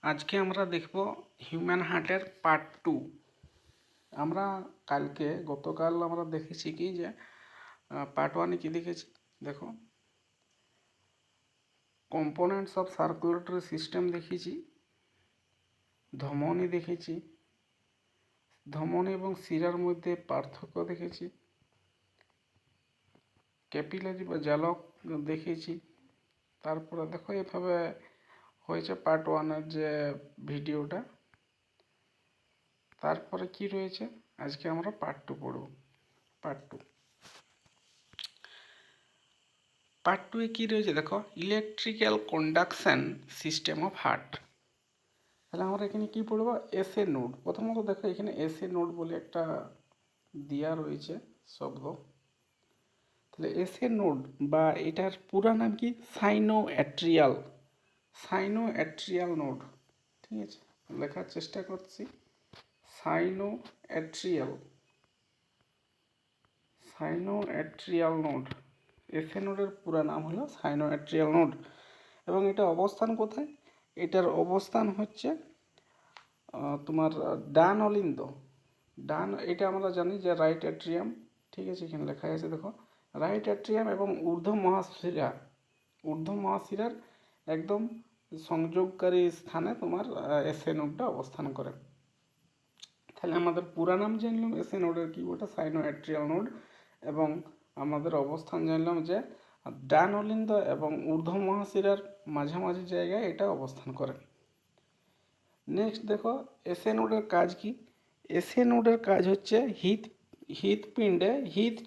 আজকে আমরা দেখব হিউম্যান হার্টের পার্ট 2। আমরা গতকাল আমরা দেখেছি কি যে পার্ট 1-এ কি দেখেছি দেখো, কম্পোনেন্টস অফ সার্কুলেটরি সিস্টেম দেখেছি, ধমনী দেখেছি, ধমনী এবং শিরার মধ্যে পার্থক্য দেখেছি, ক্যাপিলারি বা জালক দেখেছি। তারপরে দেখো এভাবে হয়েছে পার্ট 1-এর যে ভিডিওটা। তারপরে কি রয়েছে, আজকে আমরা পার্ট 2 পড়ব। পার্ট 2-এ কী রয়েছে দেখো, electrical conduction system of heart. তাহলে আমরা এখানে কি পড়বো, এসএ নোড। প্রথমত দেখো এখানে এসএ নোড বলে একটা দেওয়া রয়েছে শব্দ। তাহলে এসএ নোড বা এটার পুরো নাম কি, সাইনোঅ্যাট্রিয়াল নোড। ঠিক আছে, লেখার চেষ্টা করছি। সাইনোঅ্যাট্রিয়াল নোড, এসএ নোডের পুরো নাম হলো সাইনোঅ্যাট্রিয়াল নোড। এবং এটা অবস্থান কোথায়, এটার অবস্থান হচ্ছে তোমার ডান অলিন্দ। এটা আমরা জানি যে রাইট অ্যাট্রিয়াম। ঠিক আছে, এখানে লেখা আছে দেখো, রাইট অ্যাট্রিয়াম এবং ঊর্ধ্ব মহাশিরার একদম সংযোগকারী স্থানে তোমার এসএ নোডটা অবস্থান করে। তাহলে আমাদের পুরা নাম জানলাম এসএ নোডের কি, ওটা সাইনোঅ্যাট্রিয়াল নোড। এবং আমাদের অবস্থান জানলাম যে ডান অলিন্দ এবং ঊর্ধ্ব মহাশিরার মাঝামাঝি জায়গায় এটা অবস্থান করে। নেক্সট দেখো এসএ নোডের কাজ কি। এসএ নোডের কাজ হচ্ছে হৃৎপিণ্ডে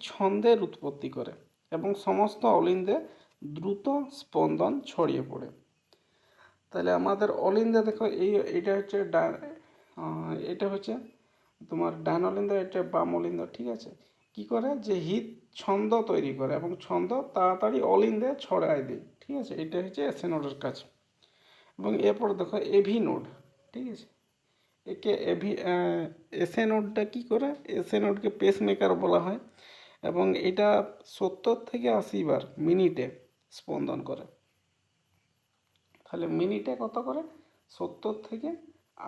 ছন্দের উৎপত্তি করে এবং সমস্ত অলিন্দে দ্রুত স্পন্দন ছড়িয়ে পড়ে। তাহলে আমাদের অলিন্দে দেখো এটা হচ্ছে তোমার ডান অলিন্দ, এটা বাম অলিন্দ। ঠিক আছে, কি করে যে ছন্দ তৈরি করে এবং ছন্দ তাড়াতাড়ি অলিন্দে ছড়ায় দেয়। ঠিক আছে, এটা হচ্ছে এসএ নোডের কাজ। এবং এরপর দেখো এভি নোড। ঠিক আছে, এসএ নোডটা কী করে, এসএ নোডকে পেসমেকার বলা হয় এবং এটা 70 থেকে 80 বার মিনিটে স্পন্দন করে। তাহলে মিনিটে কত করে, 70 থেকে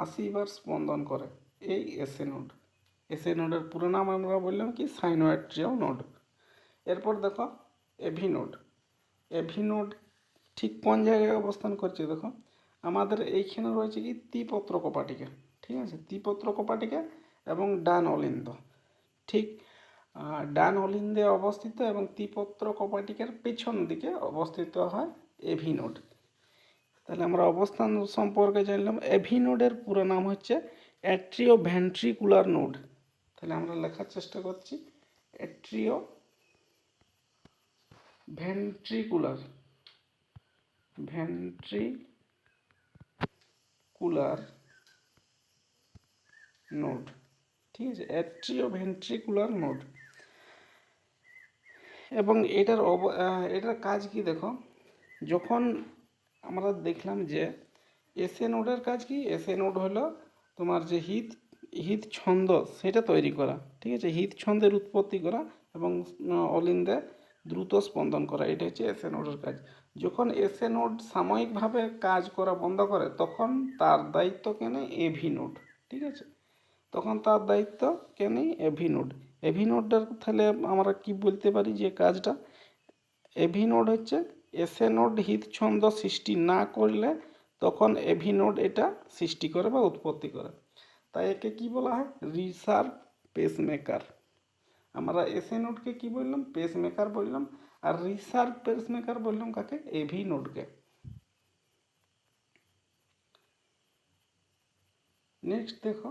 80 বার স্পন্দন করে এই এসএ নোড। এসএ নোডের পুরো নাম আমরা বললাম কি, সাইনোঅ্যাট্রিয়াল নোড। এরপর দেখো এভি নোড ঠিক কোন জায়গায় অবস্থান করছে দেখো, আমাদের এইখানে রয়েছে কি ত্রিপত্র কপাটিকা। ঠিক আছে, ত্রিপত্র কপাটিকা এবং ডান অলিন্দ। ঠিক ডান অলিন্দে অবস্থিত এবং ত্রিপত্র কপাটিকার পেছন দিকে অবস্থিত হয় এভি নোড। তাহলে আমরা অবস্থান সম্পর্কে জানলাম। এভি নোডের পুরো নাম হচ্ছে অ্যাট্রিও ভেন্ট্রিকুলার নোড। তাহলে আমরা লেখার চেষ্টা করছি, অ্যাট্রিও ভেন্ট্রিকুলার নোড। ঠিক আছে, অ্যাট্রিও ভেন্ট্রিকুলার নোড। এবং এটার কাজ কি দেখো, যখন আমরা দেখলাম যে এসএ নোডের কাজ কি, এসএ নোড হলো তোমার যে ছন্দ সেটা তৈরি করা। ঠিক আছে, ছন্দের উৎপত্তি করা এবং অলিন্দে দ্রুত স্পন্দন করা, এটা হচ্ছে এসএ নোডের কাজ। যখন এসএ নোড সাময়িকভাবে কাজ করা বন্ধ করে তখন তার দায়িত্ব কেনে এভি নোড। ঠিক আছে, তখন তার দায়িত্ব কেনে এভি নোড। এভি নোডটার তাহলে আমরা কি বলতে পারি যে কাজটা, এভি নোড হচ্ছে এসএ নোড ছন্দ সৃষ্টি না করলে তখন এভি নোড এটা সৃষ্টি করে বা উৎপত্তি করে। তাই একে কি বলা হয়, রিসার্ভ পেসমেকার। আমরা এসএ নোডকে কি বললাম, পেসমেকার বললাম, আর রিসার্ভ পেসমেকার বললাম কাকে, এভি নোডকে। নেক্সট দেখো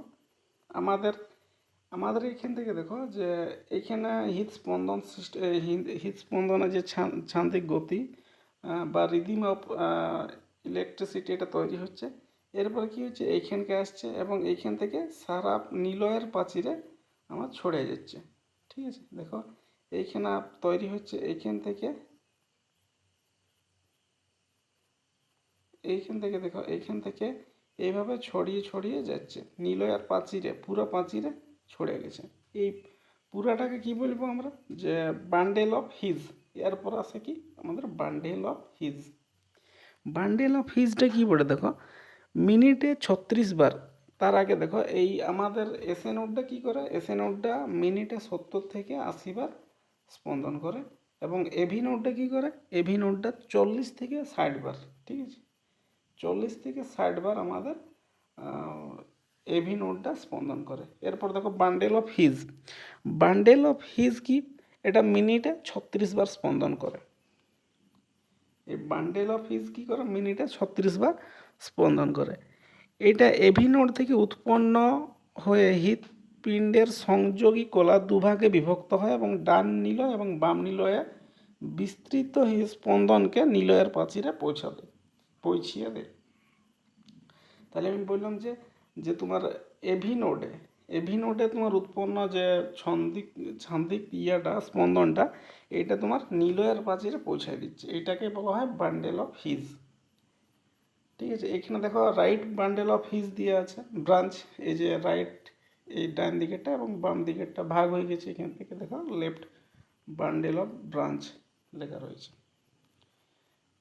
আমাদের এইখান থেকে দেখো যে এইখানে হৃদস্পন্দনের যে যান্ত্রিক গতি বা রিদিম অফ ইলেকট্রিসিটি এটা তৈরি হচ্ছে। এরপরে কি হচ্ছে, এইখানকে আসছে এবং এইখান থেকে সারা নিলয়ের প্রাচীরে আমার ছড়ে যাচ্ছে। ঠিক আছে, দেখো এইখানে তৈরি হচ্ছে, এইখান থেকে দেখো এইখান থেকে এইভাবে ছড়িয়ে যাচ্ছে নিলয়ের প্রাচীরে, পুরো প্রাচীরে ছড়ে গেছে। এই পুরাটাকে কি বলবো আমরা, যে বান্ডেল অফ হিজ। এরপর আছে কি আমাদের বান্ডেল অফ হিজটা কি বলে দেখো, মিনিটে 36 বার। তার আগে দেখো এই আমাদের এসএ নোডটা কী করে, এসএ নোডটা মিনিটে 70 থেকে 80 বার স্পন্দন করে, এবং এভি নোডটা কী করে, এভি নোডটা 40 থেকে 60 বার। ঠিক আছে, 40 থেকে 60 বার আমাদের এভি নোডটা স্পন্দন করে। এরপর দেখো bundle of his. Bundle of his কি, এটা মিনিটে 36 বার স্পন্দন করে। এই বান্ডেল অফ হিজ কী করে, মিনিটে 36 বার স্পন্দন করে। এটা এভি নোড থেকে উৎপন্ন হয়ে হৃৎপিণ্ডের সংযোগী কলা দুভাগে বিভক্ত হয় এবং ডান নিলয় এবং বাম নিলয়ে বিস্তৃত স্পন্দনকে নিলয়ের প্রাচীরে পৌঁছিয়ে দেয়। তাহলে আমি বললাম যে যে তোমার এভি নোডে তোমার উৎপন্ন যে ছান্দিক ইয়াটা স্পন্দনটা, এটা তোমার নিলয়ের প্রাচীরে পৌঁছায় দিচ্ছে। এটাকে বলা হয় বান্ডেল অফ হিজ। ঠিক আছে, এখানে দেখো রাইট বান্ডেল অফ হিজ দিয়ে আছে, ব্রাঞ্চ, এই যে রাইট এই ডান দিকেরটা এবং বাম দিকেরটা ভাগ হয়ে গেছে। এখান থেকে দেখো লেফট বান্ডেল অফ ব্রাঞ্চ লেখা রয়েছে।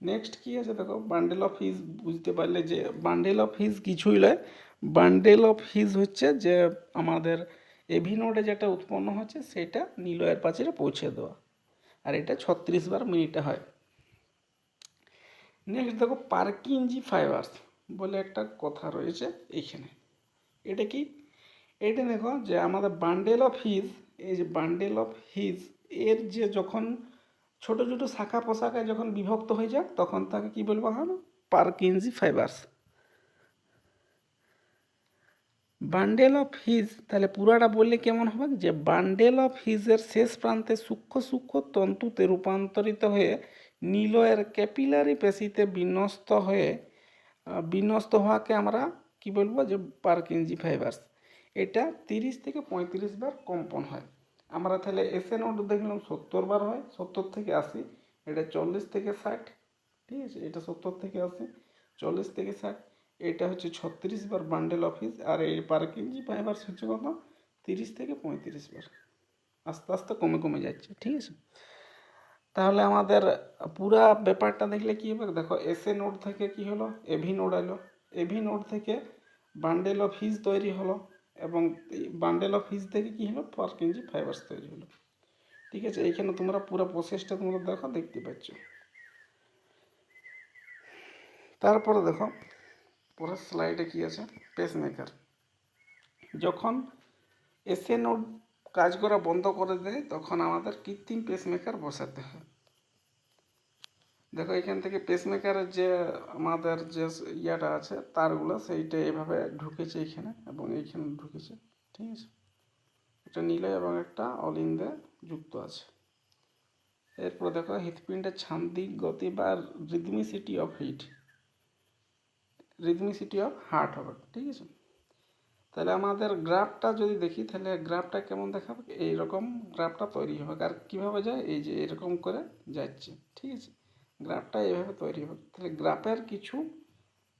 নেক্সট কি আছে দেখো, বান্ডেল অফ হিজ বুঝতে পারলে যে বান্ডেল অফ হিজ কিছুই নয়, বান্ডেল অফ হিজ হচ্ছে যে আমাদের এভি নোডে যেটা উৎপন্ন হচ্ছে সেটা নিলয়ের প্রাচীরে পৌঁছে দেওয়া, আর এটা 36 বার মিনিটে হয়। নেক্সট দেখো পার্কিনজি ফাইবার্স বলে একটা কথা রয়েছে এইখানে। এটা কি, এটা দেখো যে আমাদের বান্ডেল অফ হিজ, এই যে বান্ডেল অফ হিজ এর যে যখন ছোট ছোট শাখা পোশাকায় যখন বিভক্ত হয়ে যায় তখন তাকে কি বলবো হয়, Purkinje fibres. Bundle of his তাহলে পুরাটা বললে কেমন হবে, যে বান্ডেল অফ হিজের শেষ প্রান্তে সূক্ষ্ম সূক্ষ্ম তন্তুতে রূপান্তরিত হয়ে নিলয়ের ক্যাপিলারি পেশিতে বিন্যস্ত হওয়াকে আমরা কি বলবো, যে পার্কিনজি ফাইবার্স। এটা 30 থেকে 35 বার কম্পন হয়। আমরা তাহলে এসএ নোড দেখলাম 70 বার হয়, 70 থেকে 80, এটা 40 থেকে 60। ঠিক আছে, এটা 70 থেকে 80, 40 থেকে 60, এটা হচ্ছে 36 বার বান্ডেল অফ হিজ। আর এই পার্কিনজি ফাইবার্স হচ্ছে কত, 30 থেকে 35 বার, আস্তে আস্তে কমে কমে যাচ্ছে। ঠিক আছে, তাহলে আমাদের পুরা ব্যাপারটা দেখলে কি হবে, দেখো এসএ নোড থেকে কি হলো, এভি নোড এলো, এভি নোড থেকে বান্ডেল অফ হিজ তৈরি হলো, এবং বান্ডেল অফ হিজ থেকে কি হলো, পার্কিনজি ফাইবার্স তৈরি হলো। ঠিক আছে, এইখানে তোমরা পুরো প্রসেসটা তোমরা দেখো, দেখতে পাচ্ছ। তারপরে দেখো পরের স্লাইডে কি আছে, পেসমেকার। যখন এসএ নোড কাজ করা বন্ধ করে দেয় তখন আমাদের কৃত্রিম পেসমেকার বসাতে হয়। দেখো এখান থেকে পেসমেকারের যে আমাদের যে ইয়াটা আছে তারগুলো, সেইটা এভাবে ঢুকেছে এখানে এবং এইখানে ঢুকেছে। ঠিক আছে, একটা নীল এবং একটা অলিন্দে যুক্ত আছে। এরপর দেখো হৃৎপিণ্ডের ছান্দিক গতি বা রিদমিসিটি অফ হার্ট হবে। ঠিক আছে, তাহলে আমাদের গ্রাফটা যদি দেখি তাহলে গ্রাফটা কেমন দেখাবে, এইরকম গ্রাফটা তৈরি হবে। আর কীভাবে যায়, এই যে এরকম করে যাচ্ছে। ঠিক আছে, গ্রাফটা এইভাবে তৈরি হবে। তাহলে গ্রাফের কিছু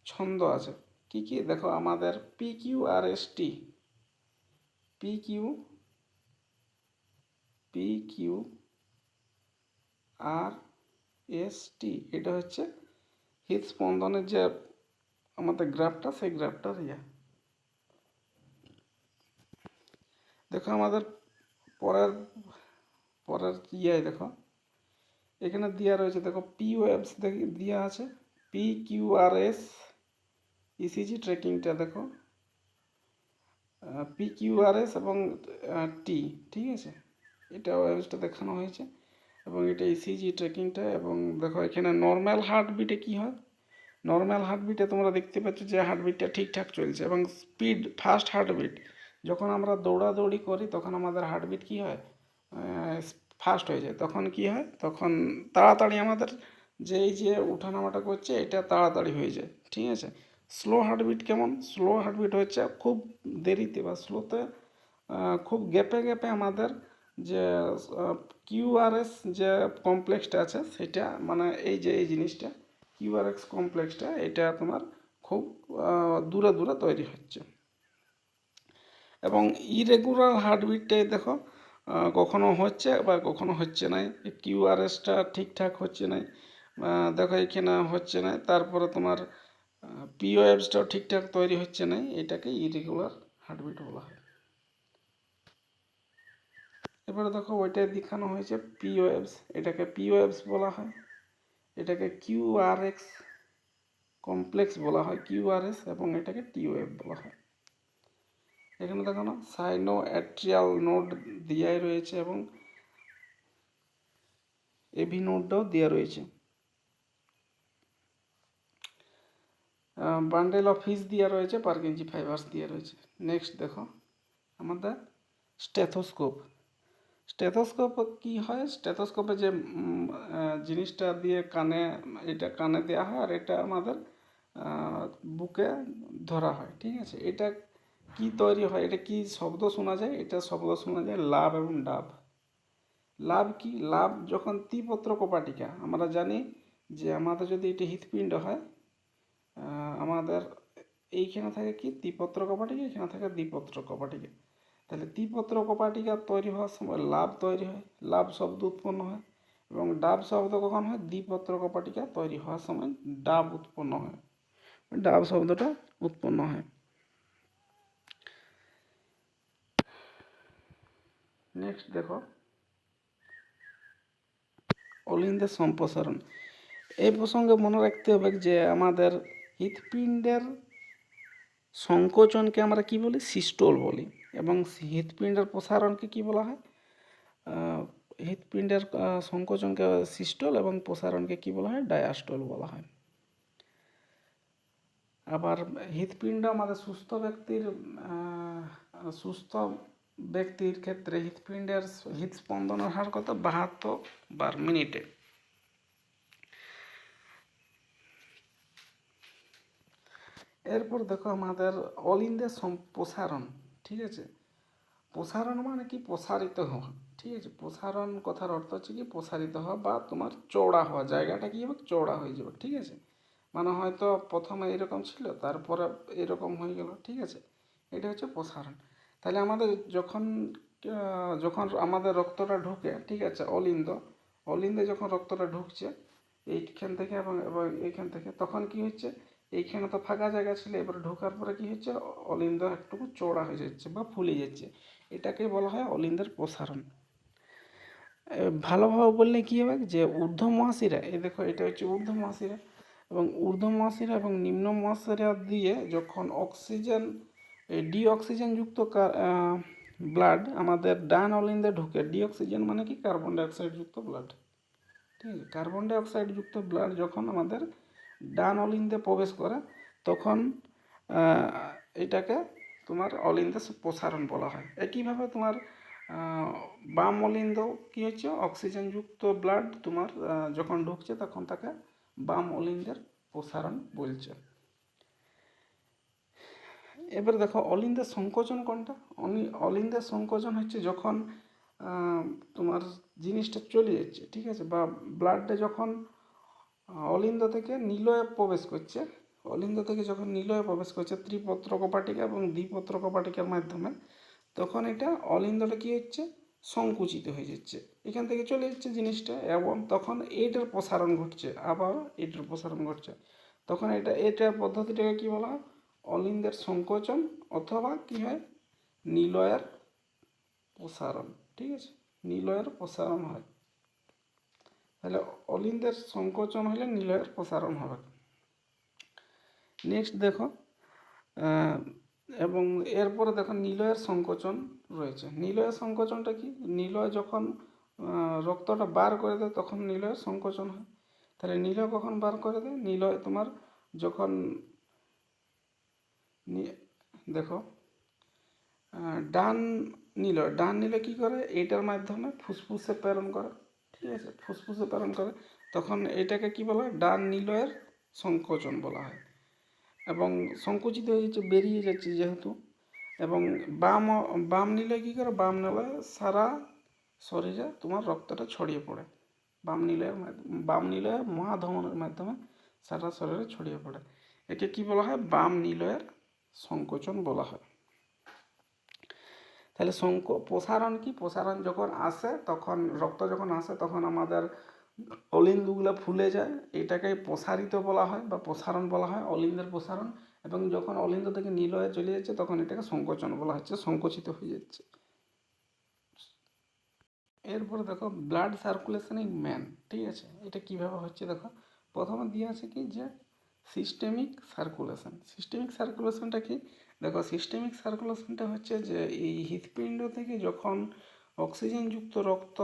ছন্দ আছে, কি কি দেখো, আমাদের P Q R S T, P Q R S T, এটা হচ্ছে হৃদস্পন্দনের যে আমাদের গ্রাফটা, সেই গ্রাফটার দেখো আমাদের পরের পরের দেখো এখানে দেওয়া রয়েছে, দেখো পি ওয়েবস দেওয়া আছে, P Q R S ECG ট্রেকিংটা দেখো, পি কিউ আর এস এবং টি। ঠিক আছে, এটা ওয়েবসটা দেখানো হয়েছে এবং এটা ইসিজি ট্রেকিংটা। এবং দেখো এখানে নর্মাল হার্টবিটে কি হয়, নর্মাল হার্টবিটে তোমরা দেখতে পাচ্ছ যে হার্টবিটটা ঠিকঠাক চলছে, এবং স্পিড ফাস্ট হার্টবিট, যখন আমরা দৌড়াদৌড়ি করি তখন আমাদের হার্টবিট কি হয়, ফাস্ট হয়ে যায়। তখন কি হয়, তখন তাড়াতাড়ি আমাদের যে এই যে উঠানামাটা করছে এটা তাড়াতাড়ি হয়ে যায়। ঠিক আছে, স্লো হার্টবিট কেমন, স্লো হার্টবিট হচ্ছে খুব দেরিতে বা স্লোতে, খুব গ্যাপে গ্যাপে আমাদের যে কিউআরএস যে কমপ্লেক্সটা আছে সেটা, মানে এই যে এই জিনিসটা কিউআরএক্স কমপ্লেক্সটা, এটা তোমার খুব দূরে দূরে তৈরি হচ্ছে। এবং ইরেগুলার হার্টবিটটাই দেখো কখনো হচ্ছে বা কখনো হচ্ছে না, কিউআরএসটা ঠিকঠাক হচ্ছে না, দেখো এখানে হচ্ছে না। তারপরে তোমার পিওএফসটাও ঠিকঠাক তৈরি হচ্ছে না, এটাকে ইরেগুলার হার্টবিট বলা হয়। এবারে দেখো ওইটাই দেখানো হয়েছে পিওএফস, এটাকে পিওএফস বলা হয়, এটাকে কিউআরএক্স কমপ্লেক্স বলা হয়, কিউআরএস, এবং এটাকে টিওএফ বলা হয়। এখানে দেখো না সাইনো অ্যাট্রিয়াল নোড দেওয়াই রয়েছে এবং এভি নোডটাও দেওয়া রয়েছে। বান্ডেল অফ হিস দেওয়া রয়েছে, পারকিনজি ফাইবার্স দেওয়া রয়েছে। নেক্সট দেখো আমাদের স্টেথোস্কোপ। স্টেথোস্কোপ কি হয়, স্টেথোস্কোপে যে জিনিসটা দিয়ে কানে, এটা কানে দেওয়া হয় আর এটা আমাদের বুকে ধরা হয়, ঠিক আছে। এটা কি তৈরি হয়, এটা কি শব্দ শোনা যায়, এটা শব্দ শোনা যায় লাভ এবং ডাব। লাভ কি, লাভ যখন ত্রিপত্র কপাটিকা, আমরা জানি যে আমাদের যদি এটি হৃৎপিণ্ড হয়, আমাদের এইখানে থাকে কি ত্রিপত্র কপাটিকা, এখানে থাকে দ্বিপত্র কপাটিকা। তাহলে ত্রিপত্র কপাটিকা তৈরি হওয়ার সময় লাভ তৈরি হয়, লাভ শব্দ উৎপন্ন হয়, এবং ডাব শব্দ কখন হয়, দ্বিপত্র কপাটিকা তৈরি হওয়ার সময় ডাব উৎপন্ন হয়, ডাব শব্দটা উৎপন্ন হয়। নেক্সট দেখো অলিন্দের সম্প্রসারণ। এই প্রসঙ্গে মনে রাখতে হবে যে আমাদের হৃৎপিণ্ডের সংকোচনকে আমরা কি বলি, সিস্টোল বলি, এবং হৃৎপিণ্ডের প্রসারণকে কি বলা হয়, হৃৎপিণ্ডের সংকোচনকে সিস্টোল এবং প্রসারণকে কি বলা হয়, ডায়াস্টোল বলা হয়। আবার হৃৎপিণ্ড আমাদের সুস্থ ব্যক্তির ক্ষেত্রে হৃৎপিণ্ডের হৃদস্পন্দনের হার কত, 72 বার মিনিটে। এরপর দেখো আমাদের অলিন্দের প্রসারণ, ঠিক আছে। প্রসারণ মানে কি, প্রসারিত হওয়া, ঠিক আছে। প্রসারণ কথার অর্থ হচ্ছে কি প্রসারিত হওয়া বা তোমার চওড়া হওয়া, জায়গাটা কি হবে, চওড়া হয়ে যাবে, ঠিক আছে। মানে হয়তো প্রথমে এরকম ছিল তারপরে এরকম হয়ে গেল, ঠিক আছে, এটা হচ্ছে প্রসারণ। তাহলে আমাদের যখন যখন আমাদের রক্তটা ঢুকে, ঠিক আছে, অলিন্দে যখন রক্তটা ঢুকছে এইখান থেকে এবং এইখান থেকে, তখন কি হচ্ছে, এইখানে তো ফাঁকা জায়গা ছিল, এবার ঢোকার পরে কি হচ্ছে, অলিন্দ একটু চওড়া হয়ে যাচ্ছে বা ফুলে যাচ্ছে, এটাকে বলা হয় অলিন্দের প্রসারণ। ভালোভাবে বললে কি হবে যে ঊর্ধ্ব মহাশিরা, এই দেখো এটা হচ্ছে ঊর্ধ্ব মহাশিরা, এবং ঊর্ধ্ব মহাশিরা এবং নিম্ন মহাশিরা দিয়ে যখন অক্সিজেন, ডিঅক্সিজেনযুক্ত ব্লাড আমাদের ডান অলিন্দে ঢুকে, ডিঅক্সিজেন মানে কি কার্বন ডাইঅক্সাইড যুক্ত ব্লাড, ঠিক আছে। কার্বন ডাইঅক্সাইড যুক্ত ব্লাড যখন আমাদের ডান অলিন্দে প্রবেশ করে, তখন এটাকে তোমার অলিন্দে প্রসারণ বলা হয়। একইভাবে তোমার বাম অলিন্দ কি হচ্ছে, অক্সিজেনযুক্ত ব্লাড তোমার যখন ঢুকছে তখন তাকে বাম অলিন্দের প্রসারণ বলছে। এবার দেখো অলিন্দের সংকোচন কোনটা, অলিন্দের সংকোচন হচ্ছে যখন তোমার জিনিসটা চলে যাচ্ছে, ঠিক আছে, বা ব্লাডটা যখন অলিন্দ থেকে নিলয়ে প্রবেশ করছে, অলিন্দ থেকে যখন নিলয়ে প্রবেশ করছে ত্রিপত্র কপাটিকা এবং দ্বিপত্র কপাটিকার মাধ্যমে, তখন এটা অলিন্দটা কি হচ্ছে, সংকুচিত হয়ে যাচ্ছে, এখান থেকে চলে যাচ্ছে জিনিসটা, এবং তখন এটার প্রসারণ ঘটছে, আবার এটার প্রসারণ ঘটছে, তখন এটার পদ্ধতিটাকে কি বলা হয়, অলিন্দের সংকোচন, অথবা কি হয়, নিলয়ের প্রসারণ, ঠিক আছে, নিলয়ের প্রসারণ হয়। তাহলে অলিন্দের সংকোচন হলে নিলয়ের প্রসারণ হবে। নেক্সট দেখো এবং এরপরে দেখো নিলয়ের সংকোচন রয়েছে। নিলয়ের সংকোচনটা কি, নিলয় যখন রক্তটা বার করে দেয় তখন নিলয়ের সংকোচন হয়। তাহলে নিলয় কখন বার করে দেয়, নিলয় তোমার যখন দেখো ডান নিলয় কী করে, এইটার মাধ্যমে ফুসফুসে প্রেরণ করে, ঠিক আছে, ফুসফুসে প্রেরণ করে, তখন এটাকে কি বলা হয়, ডান নিলয়ের সংকোচন বলা হয়, এবং সংকুচিত হয়ে যাচ্ছে, বেরিয়ে যাচ্ছে যেহেতু। এবং বাম নিলয় কী করে, বাম নিলয় সারা শরীরে তোমার রক্তটা ছড়িয়ে পড়ে, বাম নিলয়ের মহাধমনের মাধ্যমে সারা শরীরে ছড়িয়ে পড়ে, একে কি বলা হয়, বাম নিলয়ের সংকোচন বলা হয়। তাহলে প্রসারণ কি, প্রসারণ যখন আসে তখন রক্ত যখন আসে তখন আমাদের অলিন্দুগুলো ফুলে যায়, এটাকে প্রসারিত বলা হয় বা প্রসারণ বলা হয়, অলিন্দের প্রসারণ। এবং যখন অলিন্দ থেকে নীল হয়ে চলে যাচ্ছে তখন এটাকে সংকোচন বলা হচ্ছে, সংকুচিত হয়ে যাচ্ছে। এরপরে দেখো ব্লাড সার্কুলেশন ইন ম্যান, ঠিক আছে, এটা কিভাবে হচ্ছে দেখো। প্রথমে দিয়ে আছে কি যে সিস্টেমিক সার্কুলেশন। সিস্টেমিক সার্কুলেশনটা কি দেখো, সিস্টেমিক সার্কুলেশনটা হচ্ছে যে এই হৃৎপিণ্ড থেকে যখন অক্সিজেনযুক্ত রক্ত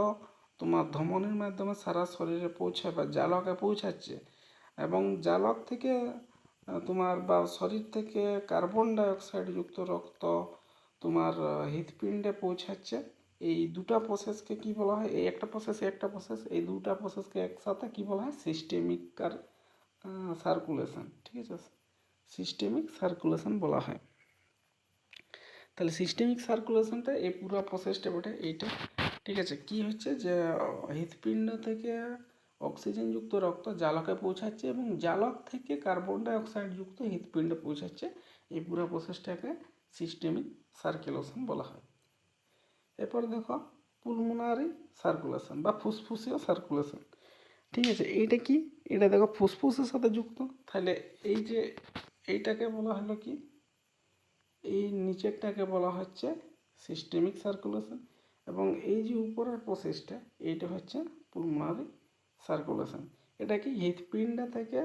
তোমার ধমনির মাধ্যমে সারা শরীরে পৌঁছায় বা জালকে পৌঁছাচ্ছে, এবং জালক থেকে তোমার বা শরীর থেকে কার্বন ডাইঅক্সাইড যুক্ত রক্ত তোমার হৃৎপিণ্ডে পৌঁছাচ্ছে, এই দুটা প্রসেসকে কি বলা হয়, এই একটা প্রসেস একটা প্রসেস, এই দুটা প্রসেসকে একসাথে কি বলা হয়, সিস্টেমিক সার্কুলেশন, ঠিক আছে, সিস্টেমিক সার্কুলেশন বলা হয়। তাহলে সিস্টেমিক সার্কুলেশনটা এই পুরো প্রসেসটা বটে এইটা, ঠিক আছে। কি হচ্ছে যে হৃৎপিণ্ড থেকে অক্সিজেনযুক্ত রক্ত জালকে পৌঁছাচ্ছে এবং জালক থেকে কার্বন ডাইঅক্সাইড যুক্ত হৃৎপিণ্ডে পৌঁছাচ্ছে, এই পুরো প্রসেসটাকে সিস্টেমিক সার্কুলেশন বলা হয়। এরপর দেখো পুলমোনারি সার্কুলেশন বা ফুসফুসীয় সার্কুলেশন, ঠিক আছে। এইটা কি, এটা দেখো ফুসফুসের সাথে যুক্ত, তাহলে এই যে এইটাকে বলা হলো কি, এই নিচেরটাকে বলা হচ্ছে সিস্টেমিক সার্কুলেশন, এবং এই যে উপরের প্রসেসটা এইটা হচ্ছে পুলমোনারি সার্কুলেশন। এটা কি হৃৎপিণ্ড থেকে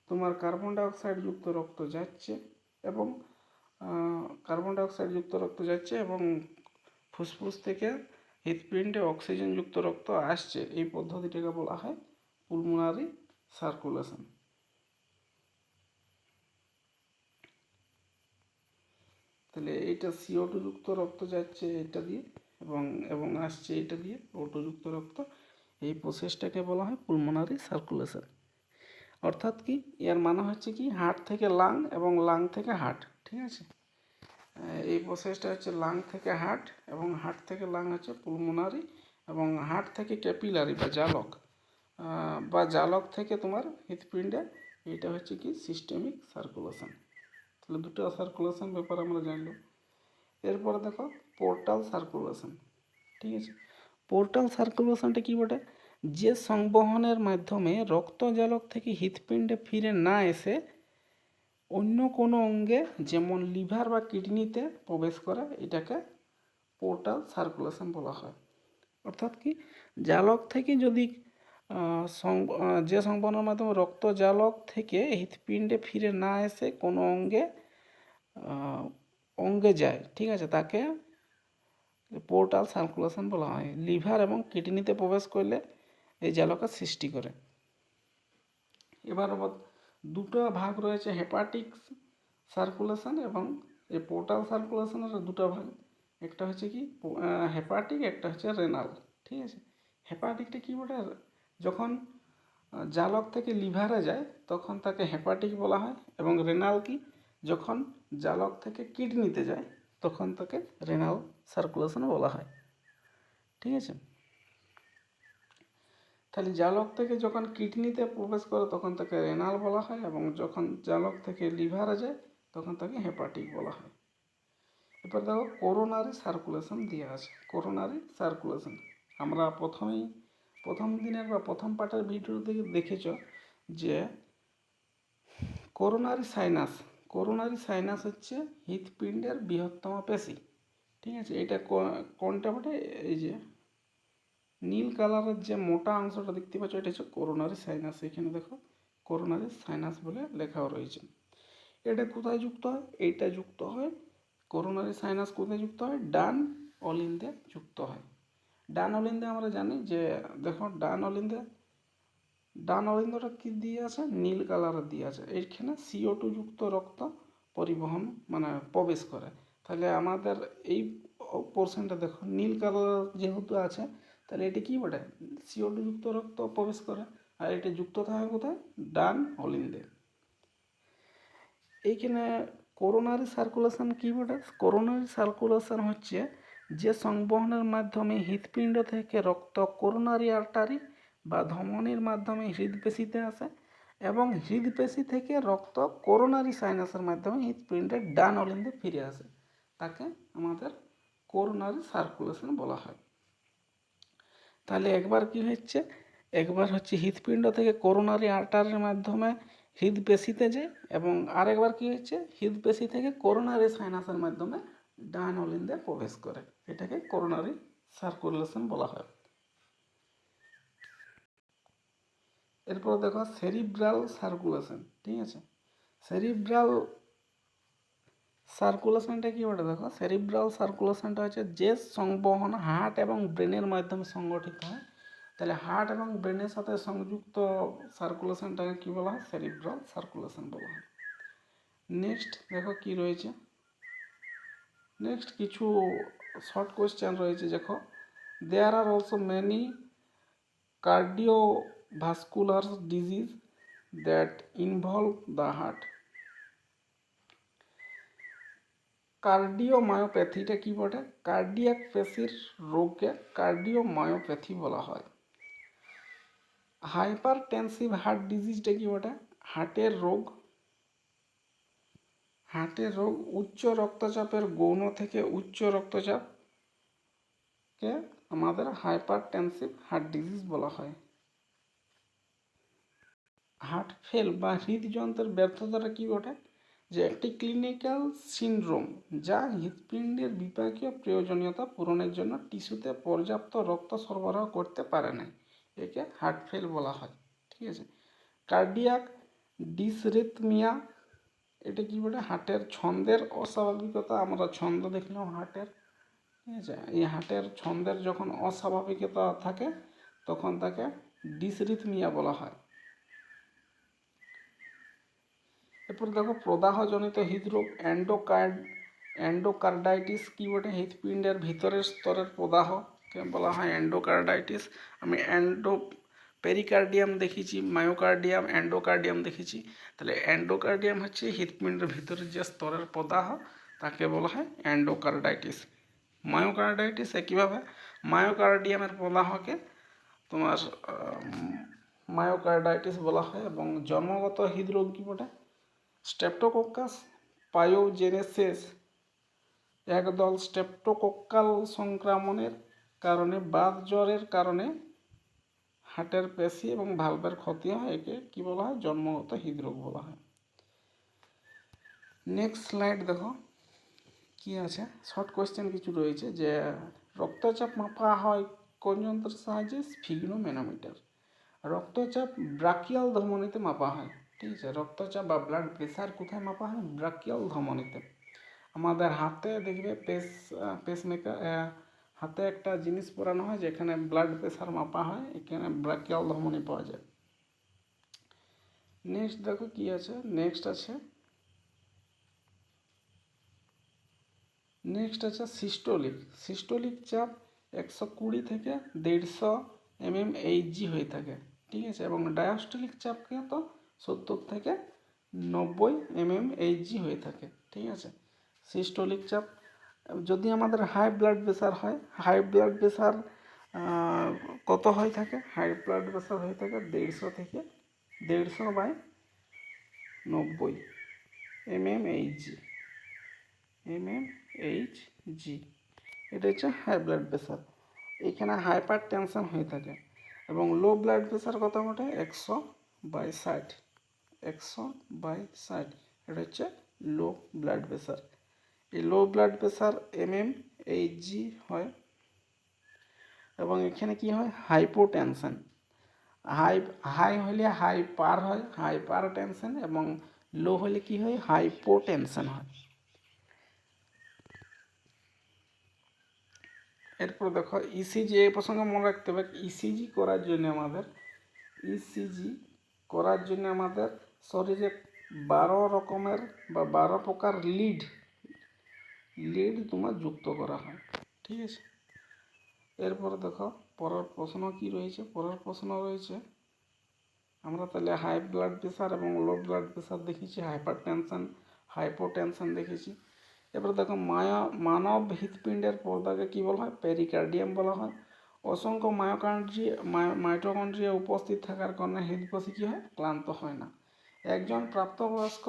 তোমার কার্বন ডাইঅক্সাইড যুক্ত রক্ত যাচ্ছে এবং কার্বন ডাইঅক্সাইড যুক্ত রক্ত যাচ্ছে এবং ফুসফুস থেকে হৃৎপিণ্ডে অক্সিজেনযুক্ত রক্ত আসছে, এই পদ্ধতিটাকে বলা হয় পুলমোনারি সার্কুলেশন। তাহলে এইটা CO2 যুক্ত রক্ত যাচ্ছে এটা দিয়ে এবং এবং আসছে এটা দিয়ে O2 যুক্ত রক্ত, এই প্রসেসটাকে বলা হয় পুলমোনারি সার্কুলেশন। অর্থাৎ কি, এর মানে হচ্ছে কি হার্ট থেকে লাং এবং লাং থেকে হার্ট, ঠিক আছে। এই প্রসেসটা হচ্ছে লাং থেকে হার্ট এবং হার্ট থেকে লাং হচ্ছে পুলমোনারি, এবং হার্ট থেকে ক্যাপিলারি বা জালক বা জালক থেকে তোমার হৃৎপিণ্ডে, এটা হচ্ছে কি সিস্টেমিক সার্কুলেশন। তাহলে দুটো সার্কুলেশন ব্যাপার আমরা জানলাম। এরপরে দেখো পোর্টাল সার্কুলেশন, ঠিক আছে। পোর্টাল সার্কুলেশনটা কি বটে, যে সংবহনের মাধ্যমে রক্ত জালক থেকে হৃৎপিণ্ডে ফিরে না এসে অন্য কোনো অঙ্গে যেমন লিভার বা কিডনিতে প্রবেশ করে, এটাকে পোর্টাল সার্কুলেশন বলা হয়। অর্থাৎ কি, জালক থেকে যদি যে সংবহনের মাধ্যমে রক্ত জালক থেকে হৃৎপিণ্ডে ফিরে না এসে কোনো অঙ্গে যায়, ঠিক আছে, তাকে পোর্টাল সার্কুলেশন বলা হয়। লিভার এবং কিডনিতে প্রবেশ করলে এই জালকের সৃষ্টি করে। এবার দুটো ভাগ রয়েছে, হেপাটিক সার্কুলেশন এবং এই পোর্টাল সার্কুলেশনের দুটো ভাগ, একটা হচ্ছে কি হেপাটিক, একটা হচ্ছে রেনাল, ঠিক আছে। হেপাটিকটা কি বলে, যখন জালক থেকে লিভারে যায় তখন তাকে হেপাটিক বলা হয়, এবং রেনাল কি, যখন জালক থেকে কিডনিতে যায় তখন তাকে রেনাল সার্কুলেশন বলা হয়, ঠিক আছে। তাহলে জালক থেকে যখন কিডনিতে প্রবেশ করে তখন তাকে রেনাল বলা হয়, এবং যখন জালক থেকে লিভারে যায় তখন তাকে হেপাটিক বলা হয়। এবার দেখো করোনারি সার্কুলেশন দেওয়া আছে। করোনারি সার্কুলেশন আমরা প্রথম দিনের বা প্রথম পার্টের ভিডিওতে দেখেছ যে করোনারি সাইনাস হচ্ছে হৃৎপিণ্ডের বৃহত্তম পেশি, ঠিক আছে। এটা কোনটা বটে, এই যে নীল কালারের যে মোটা অংশটা দেখতে পাচ্ছ এটা হচ্ছে করোনারি সাইনাস। এখানে দেখো করোনারি সাইনাস বলে লেখাও রয়েছে। এটা কোথায় যুক্ত হয়, এইটা যুক্ত হয়, করোনারি সাইনাস কোথায় যুক্ত হয়, ডান অলিন্দে যুক্ত হয়। ডান অলিন্দে আমরা জানি যে দেখো ডান অলিন্দটা কি দিয়ে আছে, নীল কালারের দিয়ে আছে, এইখানে CO2 যুক্ত রক্ত পরিবহন মানে প্রবেশ করে। তাহলে আমাদের এই পোর্শনটা দেখো নীল কালার যেহেতু আছে, তাহলে এটি কি বটে, CO2 যুক্ত রক্ত প্রবেশ করে, আর এটি যুক্ত থাকে কোথায়, ডান অলিন্দে। এইখানে করোনারি সার্কুলেশন কি বটে, করোনারি সার্কুলেশন হচ্ছে যে সংবহনের মাধ্যমে হৃৎপিণ্ড থেকে রক্ত করোনারি আর্টারি বা ধমনির মাধ্যমে হৃদপেশিতে আসে, এবং হৃদপেশি থেকে রক্ত করোনারি সাইনাসের মাধ্যমে হৃৎপিণ্ডের ডান অলিন্দে ফিরে আসে, তাকে আমাদের করোনারি সার্কুলেশন বলা হয়। তাহলে একবার কি হচ্ছে, একবার হচ্ছে হৃৎপিণ্ড থেকে করোনারি আর্টারির মাধ্যমে হৃদপেশিতে যায়, এবং আরেকবার কি হচ্ছে হৃদপেশি থেকে করোনারি সাইনাসের মাধ্যমে ডায়ানোলিন দিয়ে প্রবেশ করে। এটাকে করোনারি সার্কুলেশন বলা হয়। এরপর দেখো সেরিব্রাল সার্কুলেশন। ঠিক আছে, সেরিব্রাল সার্কুলেশনটা কি বলে দেখো, সেরিব্রাল সার্কুলেশনটা হচ্ছে যে সংবহন হার্ট এবং ব্রেনের মাধ্যমে সংগঠিত হয়। তাহলে হার্ট এবং ব্রেনের সাথে সংযুক্ত সার্কুলেশনটাকে কি বলা হয়, সেরিব্রাল সার্কুলেশন বলা হয়। নেক্সট দেখো কি রয়েছে, নেক্সট কিছু শর্ট কোয়েশ্চেন রয়েছে। দেখো there are also many cardiovascular disease that involve the heart. কার্ডিওমায়োপ্যাথিটা কি বটে, কার্ডিয়াক পেশির রোগকে কার্ডিওমায়োপ্যাথি বলা হয়। হাইপারটেনসিভ হার্ট ডিজিজটা কি বটে, হার্টের রোগ। হার্টের রোগ উচ্চ রক্তচাপের গৌণ থেকে উচ্চ রক্তচাপকে আমাদের হাইপারটেনসিভ হার্ট ডিজিজ বলা হয়। হার্ট ফেল বা হৃদযন্ত্রের ব্যর্থতাটা কি বটে, যে একটি ক্লিনিক্যাল সিনড্রোম যা হৃৎপিণ্ডের বিপাকীয় প্রয়োজনীয়তা পূরণের জন্য টিস্যুতে পর্যাপ্ত রক্ত সরবরাহ করতে পারে না, একে হার্ট ফেল বলা হয়। ঠিক আছে, কার্ডিয়াক ডিসরিথমিয়া এটা কি বলে, হার্টের ছন্দের অস্বাভাবিকতা। আমরা ছন্দ দেখলাম হার্টের, ঠিক আছে, এই হার্টের ছন্দের যখন অস্বাভাবিকতা থাকে তখন তাকে ডিসরিথমিয়া বলা হয়। এরপর দেখো প্রদাহজনিত হৃদরোগ এন্ডোকার্ডাইটিস কি বটে, হৃৎপিণ্ডের ভিতরের স্তরের প্রদাহকে বলা হয় এন্ডোকার্ডাইটিস। আমি পেরিকার্ডিয়াম দেখেছি, মায়োকার্ডিয়াম, এন্ডোকার্ডিয়াম দেখেছি। তাহলে এন্ডোকার্ডিয়াম হচ্ছে হৃৎপিণ্ডের ভিতরের যে স্তরের প্রদাহ, তাকে বলা হয় এন্ডোকার্ডাইটিস। মায়োকার্ডাইটিস একইভাবে মায়োকার্ডিয়ামের প্রদাহকে তোমার মায়োকার্ডাইটিস বলা হয়। এবং জন্মগত হৃদরোগ কি বটে, স্ট্রেপ্টোকোকাস পায়োজেনেসিস একদল স্ট্রেপ্টোকোক্কাল সংক্রমণের কারণে বাত জ্বরের কারণে হার্টের পেশি এবং ভালভের ক্ষতি হয়, একে কি বলা হয়, জন্মগত হৃদরোগ বলা হয়। নেক্সট স্লাইড দেখো কি আছে, শর্ট কোয়েশ্চেন কিছু রয়েছে, যে রক্তচাপ মাপা হয় কোন যন্ত্রের সাহায্যে, স্ফিগনোম্যানোমিটার। রক্তচাপ ব্রাকিয়াল ধমনীতে মাপা হয়। ঠিক আছে, রক্তচাপ বা ব্লাড প্রেশার কোথায় মাপা হয়, ব্রাকিয়াল ধমনীতে। আমাদের হাতে দেখবে পেসমেকার, হাতে একটা জিনিস পরানো হয় যেখানে ব্লাড প্রেশার মাপা হয়, এখানে ব্রাকিয়াল ধমনী পাওয়া যায়। নেক্সট দেখো কি আছে, নেক্সট আছে সিস্টোলিক চাপ 120 থেকে 150 mmHg হয়ে থাকে। ঠিক আছে, এবং ডায়াস্টোলিক চাপকে তো 70 থেকে 90 mmHg হয়ে থাকে। ঠিক আছে, সিস্টোলিক চাপ যদি আমাদের হাই ব্লাড প্রেশার হয়, হাই ব্লাড প্রেশার কত হয়ে থাকে, হাই ব্লাড প্রেশার হয়ে থাকে 150 থেকে 150/90 mmHg। এটা হচ্ছে হাই ব্লাড প্রেশার। এখানে হাইপার টেনশন হয়ে থাকে। এবং লো ব্লাড প্রেশার কত বটে, 100/60, 100/60, এটা হচ্ছে লো ব্লাড প্রেশার। এই লো ব্লাড প্রেশার mmHg হয়। এবং এখানে কি হয়, হাইপোটেনশন, হাই হলে হাইপার হয়, হাইপার টেনশন, এবং লো হলে কি হয়, হাইপোটেনশন হয়। এরপর দেখো ইসিজি, এই প্রসঙ্গে মনে রাখতে হবে, ইসিজি করার জন্য আমাদের শরীরে 12 রকমের বা 12 প্রকার লিড তোমার যুক্ত করা হয়। ঠিক আছে, এরপরে দেখো পরের প্রশ্ন কি রয়েছে, পরের প্রশ্ন রয়েছে, আমরা তাহলে হাই ব্লাড প্রেশার এবং লো ব্লাড প্রেশার দেখেছি, হাইপার টেনশন, হাইপোটেনশন দেখেছি। এবার দেখো মানব হৃৎপিণ্ডের পর্দাকে কি বলা হয়, পেরিকার্ডিয়াম বলা হয়। অসংখ্য মাইটোকন্ড্রিয়া উপস্থিত থাকার কারণে হৃদপেশি কি হয়, ক্লান্ত হয় না। একজন প্রাপ্তবয়স্ক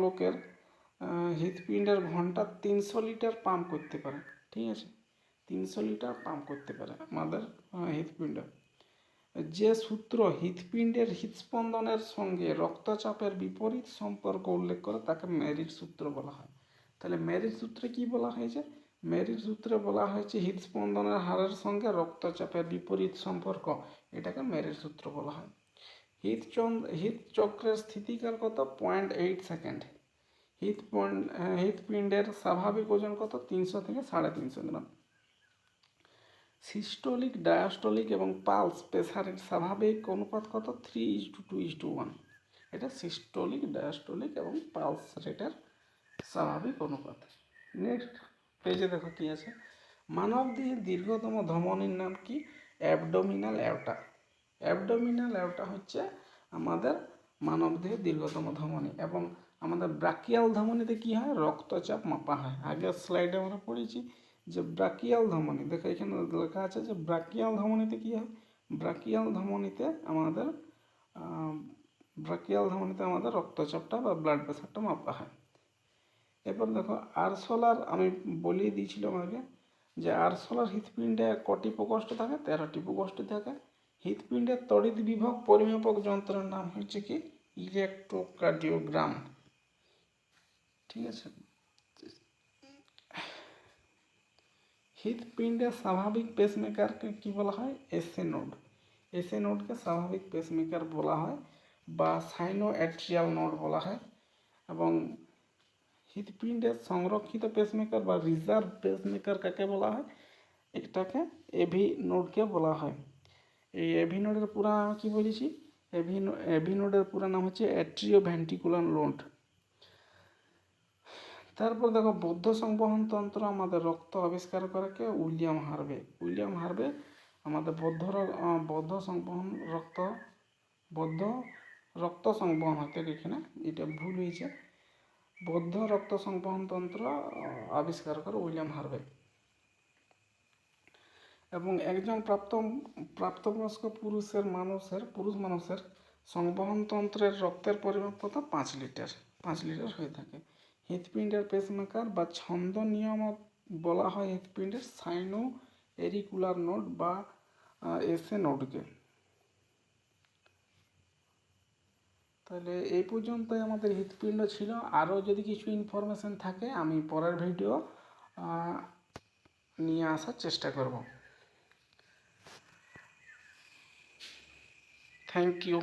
লোকের হৃৎপিণ্ডের ঘন্টা 300 লিটার পাম্প করতে পারে। ঠিক আছে, 300 লিটার পাম্প করতে পারে আমাদের হৃৎপিণ্ড। যে সূত্র হৃৎপিণ্ডের হৃৎস্পন্দনের সঙ্গে রক্তচাপের বিপরীত সম্পর্ক উল্লেখ করে তাকে মেরির সূত্র বলা হয়। তাহলে মেরির সূত্রে কি বলা হয়েছে? মেরির সূত্রে বলা হয়েছে হৃৎস্পন্দনের হারের সঙ্গে রক্তচাপের বিপরীত সম্পর্ক, এটাকে মেরির সূত্র বলা হয়। হৃৎচক্রের স্থিতিকাল কত? 0.8 সেকেন্ড। হৃৎপিণ্ডের স্বাভাবিক ওজন কত? 300 থেকে 350 গ্রাম। সিস্টোলিক, ডায়াস্টোলিক এবং পালস প্রেসারের স্বাভাবিক অনুপাত কত? 3:2:1। এটা সিস্টোলিক, ডায়াস্টোলিক এবং পালস রেটের স্বাভাবিক অনুপাত। নেক্সট পেজে দেখো কি আছে। মানব দেহের দীর্ঘতম ধমনীর নাম কি? Abdominal aorta. অ্যাবডোমিনাল অ্যাওর্টা হচ্ছে আমাদের মানব দেহের দীর্ঘতম ধমনী। এবং আমাদের ব্রাকিয়াল ধমনীতে কি হয়? রক্তচাপ মাপা হয়। আগের স্লাইডে আমরা পড়েছি যে ব্রাকিয়াল ধমনী, দেখো এখানে লেখা আছে যে ব্রাকিয়াল ধমনীতে কি হয়? ব্রাকিয়াল ধমনীতে আমাদের রক্তচাপটা বা ব্লাড প্রেশারটা মাপা হয়। এরপর দেখো আরশোলার, আমি বলিয়ে দিয়েছিলাম আগে যে আরশোলার হৃৎপিণ্ডে কটি প্রকোষ্ঠ থাকে? 13টি প্রকোষ্ঠ থাকে। হৃৎপিণ্ডের তড়িৎ বিভব পরিমাপক যন্ত্রের নাম হচ্ছে কি? ইলেকট্রোকার্ডিওগ্রাম। ঠিক আছে। হৃৎপিণ্ডের স্বাভাবিক পেসমেকারকে কি বলা হয়? SA node. এসএ নোডকে স্বাভাবিক পেসমেকার বলা হয় বা সাইনোঅ্যাট্রিয়াল নোড বলা হয়। এবং হৃৎপিণ্ডের সংরক্ষিত পেসমেকার বা রিজার্ভ পেসমেকার কাকে বলা হয়? এটাকে এভি নোডকে বলা হয়। এই এভি নোডের পুরো নাম কি বলেছি? এভি নোডের পুরো নাম হচ্ছে অ্যাট্রিওভেন্ট্রিকুলার নোড। তারপর দেখো বৌদ্ধ সংবহন তন্ত্র আমাদের রক্ত আবিষ্কার করে কে? William Harvey. উইলিয়াম হার্ভে আমাদের বৌদ্ধ সংবহন রক্ত সংবহন হতে, এখানে এটা ভুল হয়েছে, বৌদ্ধ রক্ত সংবহন তন্ত্র আবিষ্কার করে উইলিয়াম হার্ভে। এবং একজন প্রাপ্তবয়স্ক পুরুষ মানুষের সংবহন তন্ত্রের রক্তের পরিমাপ কত? 5 লিটার হয়ে থাকে। হৃৎপিণ্ডের পেসমেকার বা ছন্দ নিয়ামক বলা হয় হৃৎপিণ্ডের সাইনো এরিকুলার নোড বা এসএ নোডকে। তাহলে এই পর্যন্তই আমাদের হৃৎপিণ্ড ছিল। আরও যদি কিছু ইনফরমেশন থাকে আমি পরের ভিডিও নিয়ে আসার চেষ্টা করব। Thank you.